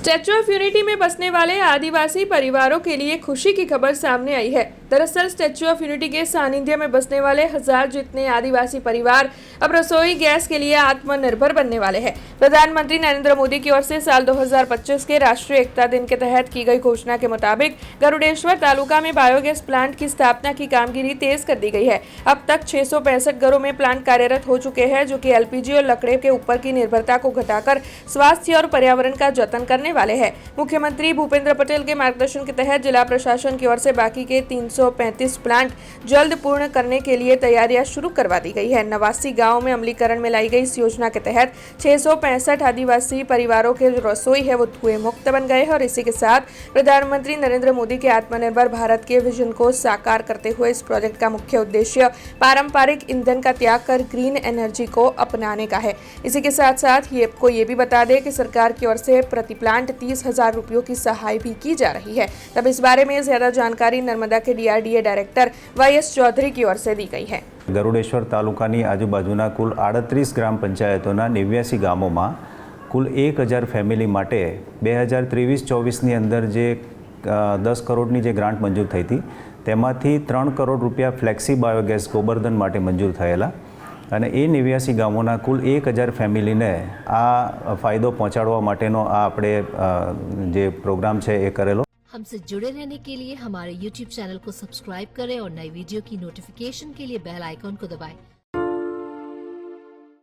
Statue of unity में बसने वाले आदिवासी परिवारों के लिए खुशी की खबर सामने आई है। दरअसल स्टैच्यू ऑफ यूनिटी के सानिध्य में बसने वाले 1000 जितने आदिवासी परिवार अब रसोई गैस के लिए आत्मनिर्भर बनने वाले हैं। प्रधानमंत्री नरेंद्र मोदी की ओर से साल 2025 के राष्ट्रीय एकता दिन के तहत की गई घोषणा के मुताबिक गरुड़ेश्वर तालुका में बायोगैस प्लांट की स्थापना की कामगिरी तेज कर दी गई है। अब तक 665 घरों में प्लांट कार्यरत हो चुके हैं, जो कि एलपीजी और लकड़े के ऊपर की निर्भरता को घटाकर स्वास्थ्य और पर्यावरण का जतन करने वाले हैं। मुख्यमंत्री भूपेंद्र पटेल के मार्गदर्शन के तहत जिला प्रशासन की ओर से बाकी के 335 प्लांट जल्द पूर्ण करने के लिए तैयारियां शुरू करवा दी गई है। 89 गाँव में अमलीकरण में लाई गई इस योजना के तहत 665 आदिवासी परिवारों के जो रसोई है वो धुएं मुक्त बन गए हैं और इसी के साथ प्रधानमंत्री नरेंद्र मोदी के आत्मनिर्भर भारत के विजन को साकार करते हुए इस प्रोजेक्ट का मुख्य उद्देश्य पारंपरिक ईंधन का त्याग कर ग्रीन एनर्जी को अपनाने का है। इसी के साथ साथ ये भी बता दें कि सरकार की ओर से प्रति प्लांट 30,000 रुपयों की सहाय भी की जा रही है। तब इस बारे में ज्यादा जानकारी नर्मदा के DRDA डायरेक्टर YS चौधरी की ओर से दी गई है। गरुड़ेश्वर तालुकानी आजूबाजूना कुल 38 ग्राम पंचायतों 89 गामों में कुल 1000 फैमिली माटे 2023-24 अंदर जे 10 करोड़नी जे ग्रांट मंजूर थई थी तेमांथी 3 करोड़ रुपया फ्लेक्सी बायोगैस गोबर्धन माटे मंजूर थयेला અને એ 89 ગામોના કુલ 1000 ફેમિલીને આ ફાયદો પહોંચાડવા માટેનો આ આપણે જે પ્રોગ્રામ છે એ કરેલો। हमसे जुड़े रहने के लिए हमारे YouTube चैनल को सब्सक्राइब करें और नई वीडियो की नोटिफिकेशन के लिए बेल आइकॉन को दबाएं।